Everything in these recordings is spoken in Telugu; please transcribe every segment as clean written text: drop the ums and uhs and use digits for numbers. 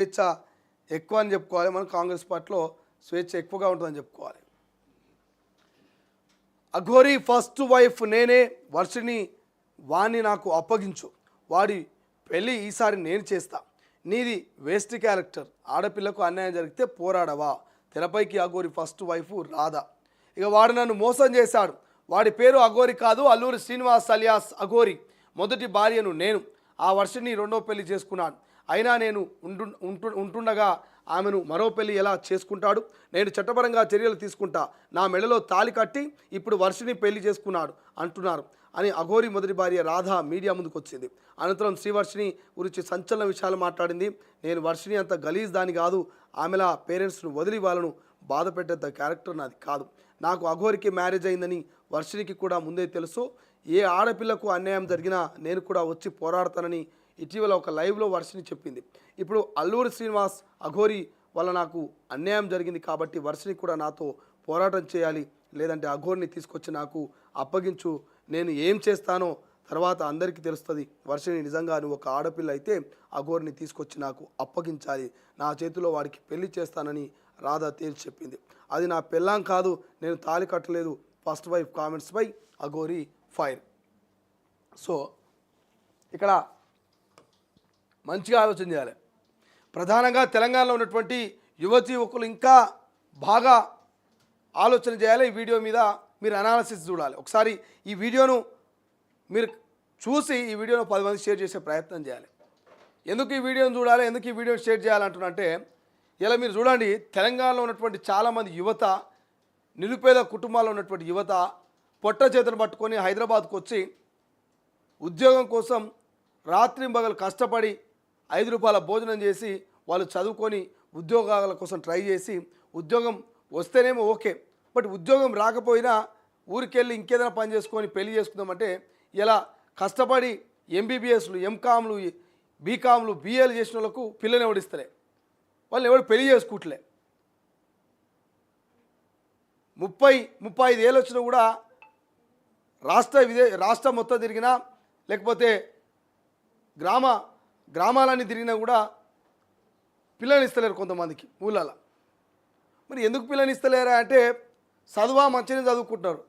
స్వేచ్ఛ ఎక్కువ అని చెప్పుకోవాలి. మనం కాంగ్రెస్ పార్టీలో స్వేచ్ఛ ఎక్కువగా ఉంటుందని చెప్పుకోవాలి. అఘోరి ఫస్ట్ వైఫ్ నేనే, వర్షిని వాణ్ణి నాకు అప్పగించు, వాడి పెళ్ళి ఈసారి నేను చేస్తా, నీది వేస్ట్ క్యారెక్టర్, ఆడపిల్లకు అన్యాయం జరిగితే పోరాడవా. తెరపైకి అఘోరి ఫస్ట్ వైఫ్ రాధ. ఇక వాడు నన్ను మోసం చేశాడు, వాడి పేరు అఘోరి కాదు, అల్లూరి శ్రీనివాస్ అలియాస్ అఘోరి. మొదటి భార్యను నేను, ఆ వర్షిని రెండో పెళ్లి చేసుకున్నాను. అయినా నేను ఉంటుండగా ఆమెను మరో పెళ్లి ఎలా చేసుకుంటాడు? నేను చట్టపరంగా చర్యలు తీసుకుంటా, నా మెడలో తాళి కట్టి ఇప్పుడు వర్షిని పెళ్లి చేసుకున్నాడు అంటున్నారు అని అఘోరి మొదటి భార్య రాధ మీడియా ముందుకు వచ్చింది. అనంతరం శ్రీవర్షిని గురించి సంచలన విషయాలు మాట్లాడింది. నేను వర్షిని అంత గలీజ్ దాని కాదు, ఆమెలా పేరెంట్స్ను వదిలి వాళ్ళను బాధ పెట్టేంత క్యారెక్టర్ నాది కాదు. నాకు అఘోరికి మ్యారేజ్ అయిందని వర్షినికి కూడా ముందే తెలుసు. ఏ ఆడపిల్లకు అన్యాయం జరిగినా నేను కూడా వచ్చి పోరాడతానని ఇటీవల ఒక లైవ్లో వర్షిని చెప్పింది. ఇప్పుడు అల్లూరి శ్రీనివాస్ అఘోరి వల్ల నాకు అన్యాయం జరిగింది కాబట్టి వర్షిని కూడా నాతో పోరాటం చేయాలి, లేదంటే అఘోరిని తీసుకొచ్చి నాకు అప్పగించు, నేను ఏం చేస్తానో తర్వాత అందరికీ తెలుస్తుంది. వర్షిని నిజంగా నువ్వు ఒక ఆడపిల్ల అయితే అఘోరిని తీసుకొచ్చి నాకు అప్పగించాలి, నా చేతిలో వాడికి పెళ్లి చేస్తానని రాధ తేల్చి చెప్పింది. అది నా పెళ్ళాం కాదు, నేను తాళి కట్టలేదు. ఫస్ట్ వైఫ్ కామెంట్స్పై అఘోరి ఫైర్. సో ఇక్కడ మంచిగా ఆలోచన చేయాలి. ప్రధానంగా తెలంగాణలో ఉన్నటువంటి యువతి యువకులు ఇంకా బాగా ఆలోచన చేయాలి. ఈ వీడియో మీద మీరు అనాలిసిస్ చూడాలి. ఒకసారి ఈ వీడియోను మీరు చూసి ఈ వీడియోను 10 మంది షేర్ చేసే ప్రయత్నం చేయాలి. ఎందుకు ఈ వీడియోను చూడాలి, ఎందుకు ఈ వీడియోని షేర్ చేయాలంటున్నంటే, ఇలా మీరు చూడండి, తెలంగాణలో ఉన్నటువంటి చాలామంది యువత, నిరుపేద కుటుంబాల్లో ఉన్నటువంటి యువత పొట్ట చేతులు పట్టుకొని హైదరాబాద్కు వచ్చి ఉద్యోగం కోసం రాత్రింబగలు కష్టపడి 5 రూపాయల భోజనం చేసి వాళ్ళు చదువుకొని ఉద్యోగాల కోసం ట్రై చేసి ఉద్యోగం వస్తేనేమో ఓకే, బట్ ఉద్యోగం రాకపోయినా ఊరికెళ్ళి ఇంకేదైనా పని చేసుకొని పెళ్లి చేసుకుందామంటే ఇలా కష్టపడి ఎంబీబీఎస్లు, ఎంకామ్లు, బీకామ్లు, బీఏలు చేసిన వాళ్ళకు పిల్లని ఎవడిస్తలే, వాళ్ళు ఎవడు పెళ్లి చేసుకుంటలే. 30-35 ఏళ్ళు వచ్చినా కూడా రాష్ట్రం మొత్తం తిరిగినా, లేకపోతే గ్రామాలన్నీ తిరిగినా కూడా పిల్లని ఇస్తలేరు కొంతమందికి ఊళ్ళలో. మరి ఎందుకు పిల్లని ఇస్తలేరా అంటే, చదువా మంచిగా చదువుకుంటున్నారు,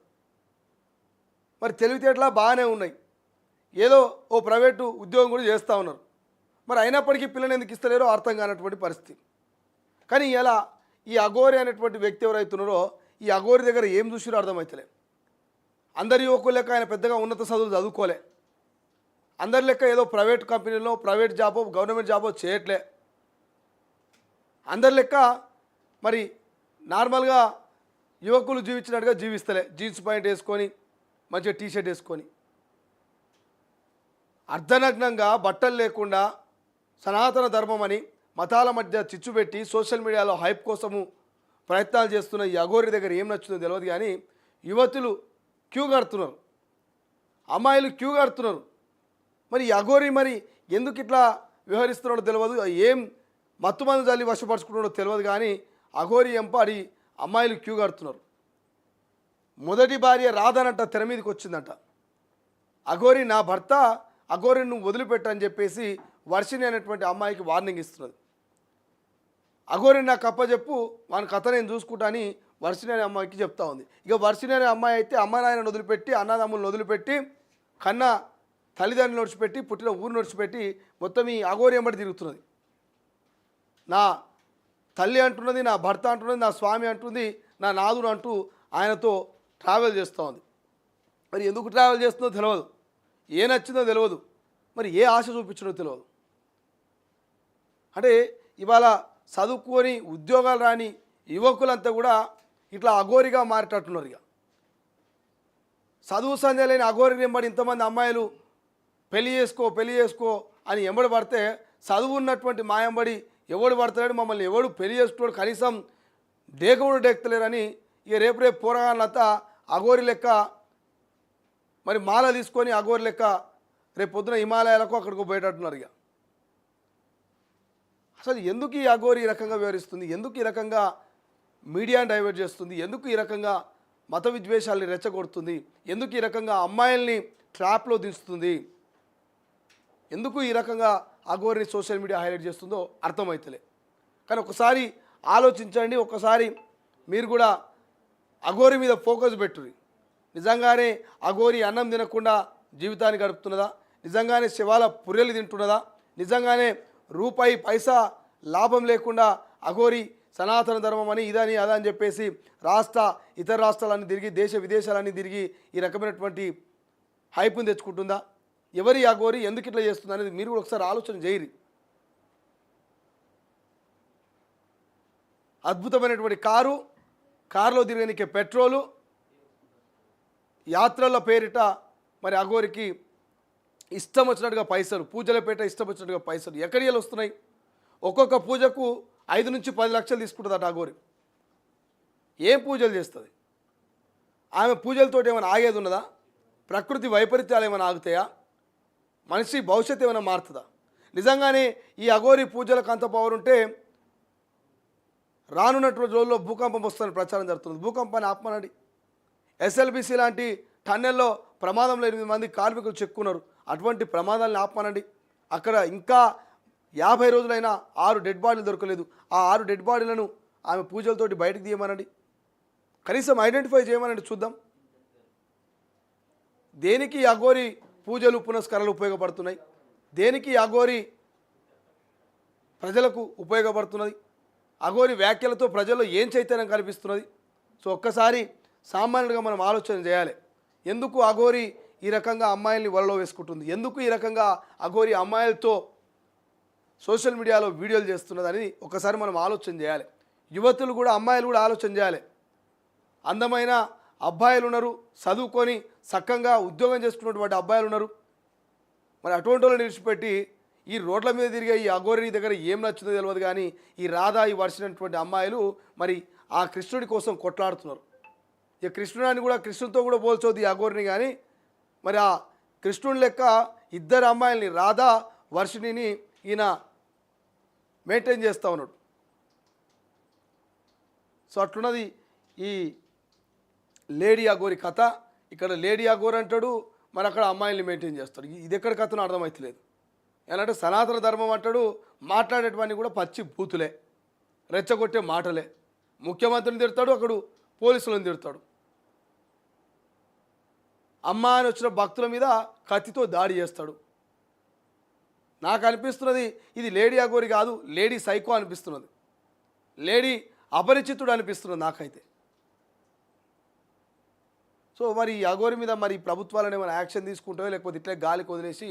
మరి తెలివితేటలా బాగానే ఉన్నాయి, ఏదో ఓ ప్రైవేటు ఉద్యోగం కూడా చేస్తూ ఉన్నారు, మరి అయినప్పటికీ పిల్లని ఎందుకు ఇస్తలేరో అర్థం కానటువంటి పరిస్థితి. కానీ ఇలా ఈ అఘోరి అనేటువంటి వ్యక్తి ఎవరైతున్నారో, ఈ అఘోరి దగ్గర ఏం చూసిరో అర్థమవుతలే. అందరి యువకులు లెక్క ఆయన పెద్దగా ఉన్నత చదువులు చదువుకోలే, అందరి లెక్క ఏదో ప్రైవేట్ కంపెనీలో ప్రైవేట్ జాబో గవర్నమెంట్ జాబో చేయట్లే, అందరి లెక్క మరి నార్మల్గా యువకులు జీవించినట్టుగా జీవిస్తలే. జీన్స్ ప్యాంట్ వేసుకొని మంచిగా టీషర్ట్ వేసుకొని అర్ధనగ్నంగా బట్టలు లేకుండా సనాతన ధర్మం అని మతాల మధ్య చిచ్చు పెట్టి సోషల్ మీడియాలో హైప్ కోసము ప్రయత్నాలు చేస్తున్న ఈ అఘోరి దగ్గర ఏం నచ్చుతుందో తెలియదు. కానీ యువతులు క్యూ కడుతున్నారు, అమ్మాయిలు క్యూ కడుతున్నారు. మరి ఈ అఘోరి మరి ఎందుకు ఇట్లా వ్యవహరిస్తున్నాడో తెలియదు, ఏం మత్తుమందు జల్లి వశపరుచుకున్నాడో తెలియదు. కానీ అఘోరి ఎంపాడి అమ్మాయిలు క్యూ కడుతున్నారు. మొదటి భార్య రాధనంట తెర మీదకి వచ్చిందంట. అఘోరి నా భర్త, అఘోరిని నువ్వు వదిలిపెట్టని చెప్పేసి వర్షిని అనేటువంటి అమ్మాయికి వార్నింగ్ ఇస్తున్నది. అఘోరిని నాకు అప్పచెప్పు, వాని కథ నేను చూసుకుంటా అని వర్షిని అనే అమ్మాయికి చెప్తా ఉంది. ఇక వర్షిని అనే అమ్మాయి అయితే అమ్మ నాయనను వదిలిపెట్టి, అన్నదమ్ములను వదిలిపెట్టి, కన్నా తల్లిదండ్రులు నడిచిపెట్టి, పుట్టిన ఊరు నడిచిపెట్టి మొత్తం ఈ అఘోరి ఎంబడి తిరుగుతున్నది. నా తల్లి అంటున్నది, నా భర్త అంటున్నది, నా స్వామి అంటుంది, నా నాదుడు అంటూ ఆయనతో ట్రావెల్ చేస్తూ ఉంది. మరి ఎందుకు ట్రావెల్ చేస్తుందో తెలియదు, ఏ నచ్చిందో తెలియదు, మరి ఏ ఆశ చూపించిందో తెలియదు. అంటే ఇవాళ చదువుకొని ఉద్యోగాలు రాని యువకులంతా కూడా ఇట్లా అఘోరిగా మారేటట్టున్నారు. ఇక చదువు సంధ్య లేని అఘోరి ఎంబడి ఇంతమంది అమ్మాయిలు పెళ్లి చేసుకో అని ఎంబడి పడితే, చదువు ఉన్నటువంటి మా ఎంబడి ఎవడు పడతాడు, మమ్మల్ని ఎవడు పెళ్లి చేసుకోడు, కనీసం డేకవుడు డేక్తలేరని ఇక రేపు పోరగాళ్ళంతా అఘోరి లెక్క మరి మాల తీసుకొని అఘోరి లెక్క రేపు పొద్దున హిమాలయాలకు అక్కడికి పోయేటట్టున్నారు. ఇక అసలు ఎందుకు ఈ అఘోరి ఈ రకంగా వివరిస్తుంది, ఎందుకు ఈ రకంగా మీడియాని డైవర్ట్ చేస్తుంది, ఎందుకు ఈ రకంగా మత విద్వేషాలని రెచ్చగొడుతుంది, ఎందుకు ఈ రకంగా అమ్మాయిల్ని ట్రాప్లో దించుతుంది, ఎందుకు ఈ రకంగా అఘోరిని సోషల్ మీడియా హైలైట్ చేస్తుందో అర్థమవుతలే. కానీ ఒకసారి ఆలోచించండి, ఒకసారి మీరు కూడా అఘోరి మీద ఫోకస్ పెట్టుర్రి. నిజంగానే అఘోరి అన్నం తినకుండా జీవితాన్ని గడుపుతున్నదా? నిజంగానే శివాల పుర్రెలు తింటున్నదా? నిజంగానే రూపాయి పైసా లాభం లేకుండా అఘోరి సనాతన ధర్మం అని ఇదని అదా అని చెప్పేసి ఇతర రాష్ట్రాలన్నీ తిరిగి దేశ విదేశాలన్నీ తిరిగి ఈ రకమైనటువంటి హైప్ని తెచ్చుకుంటుందా? ఎవరి అఘోరి ఎందుకు ఇట్లా చేస్తుంది అనేది మీరు కూడా ఒకసారి ఆలోచన చేయరు. అద్భుతమైనటువంటి కారులో తిరగనికే పెట్రోలు, యాత్రల పేరిట మరి అఘోరికి ఇష్టం వచ్చినట్టుగా పైసలు, పూజల పేట ఇష్టం వచ్చినట్టుగా పైసలు ఎక్కడి వెళ్ళి వస్తున్నాయి? ఒక్కొక్క పూజకు 5 నుంచి 10 లక్షలు తీసుకుంటుందట అఘోరి. ఏం పూజలు చేస్తుంది ఆమె? పూజలతో ఏమైనా ఆగేది ఉన్నదా? ప్రకృతి వైపరీత్యాలు ఏమైనా ఆగుతాయా? మనిషి భవిష్యత్తు ఏమైనా మారుతుందా? నిజంగానే ఈ అఘోరి పూజలకు అంత పవర్ ఉంటే రానున్నటువంటి రోజుల్లో భూకంపం వస్తుందని ప్రచారం జరుగుతుంది. భూకంపాన్ని ఆపమనండి. ఎస్ఎల్బిసి లాంటి టన్నెల్లో ప్రమాదంలో 8 మంది కార్మికులు చెక్కున్నారు. అటువంటి ప్రమాదాలను ఆపమనండి. అక్కడ ఇంకా 50 రోజులైనా 6 డెడ్ బాడీలు దొరకలేదు. ఆ 6 డెడ్ బాడీలను ఆమె పూజలతోటి బయటకు తీయమనండి. కనీసం ఐడెంటిఫై చేయమనండి, చూద్దాం. దేనికి అఘోరి పూజలు పునస్కారాలు ఉపయోగపడుతున్నాయి? దేనికి అఘోరి ప్రజలకు ఉపయోగపడుతున్నది? అఘోరి వ్యాఖ్యలతో ప్రజల్లో ఏం చైతన్యం కల్పిస్తున్నది? సో ఒక్కసారి సామాన్యుడిగా మనం ఆలోచన చేయాలి. ఎందుకు అఘోరి ఈ రకంగా అమ్మాయిల్ని వలలో వేసుకుంటుంది? ఎందుకు ఈ రకంగా అఘోరి అమ్మాయిలతో సోషల్ మీడియాలో వీడియోలు చేస్తున్నదని ఒకసారి మనం ఆలోచన చేయాలి. యువతులు కూడా, అమ్మాయిలు కూడా ఆలోచన చేయాలి. అందమైన అబ్బాయిలు ఉన్నారు, చదువుకొని చక్కగా ఉద్యోగం చేసుకున్నటువంటి అబ్బాయిలు ఉన్నారు. మరి అటువంటి వాళ్ళని విడిచిపెట్టి ఈ రోడ్ల మీద తిరిగే ఈ అఘోరి దగ్గర ఏం నచ్చుతుందో తెలియదు. కానీ ఈ రాధా ఈ వర్షినటువంటి అమ్మాయిలు మరి ఆ కృష్ణుడి కోసం కొట్లాడుతున్నారు. ఈ కృష్ణుడిని కూడా, కృష్ణుడితో కూడా పోల్చొద్దు ఈ అఘోరిని. కానీ మరి ఆ కృష్ణుడి లెక్క ఇద్దరు అమ్మాయిల్ని, రాధా వర్షిణిని ఈయన మెయింటైన్ చేస్తూ ఉన్నాడు. సో అట్లున్నది ఈ లేడీ అఘోరి కథ. ఇక్కడ లేడీ అఘోరి అంటాడు, మరి అక్కడ అమ్మాయిల్ని మెయింటైన్ చేస్తాడు. ఇది ఎక్కడ కథనో అర్థమవుతలేదు. ఎలా సనాతన ధర్మం అంటాడు, మాట్లాడేటివన్నీ కూడా పచ్చి బూతులే, రెచ్చగొట్టే మాటలే. ముఖ్యమంత్రిని తిడతాడు, అక్కడ పోలీసులను తిడతాడు. అమ్మ అని వచ్చిన భక్తుల మీద కత్తితో దాడి చేస్తాడు. నాకు అనిపిస్తున్నది ఇది లేడీ అఘోరి కాదు, లేడీ సైకో అనిపిస్తున్నది, లేడీ అపరిచితుడు అనిపిస్తున్నది నాకైతే. సో మరి ఈ అఘోరి మీద మరి ప్రభుత్వాలను ఏమైనా యాక్షన్ తీసుకుంటాయో లేకపోతే ఇట్లే గాలికి వదిలేసి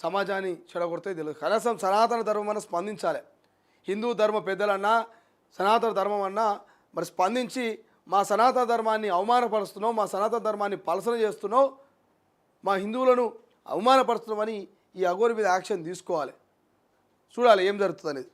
సమాజాన్ని చెడగొడితే తెలియదు. కనీసం సనాతన ధర్మం అన్న స్పందించాలి. హిందూ ధర్మ పెద్దలన్నా సనాతన ధర్మం అన్నా మరి స్పందించి మా సనాతన ధర్మాన్ని అవమానపరుస్తున్నావు, మా సనాతన ధర్మాన్ని పలసన చేస్తున్నావు, మా హిందువులను అవమానపరుస్తున్నామని ఈ అఘోరి మీద యాక్షన్ తీసుకోవాలి. చూడాలి ఏం జరుగుతుంది అనేది.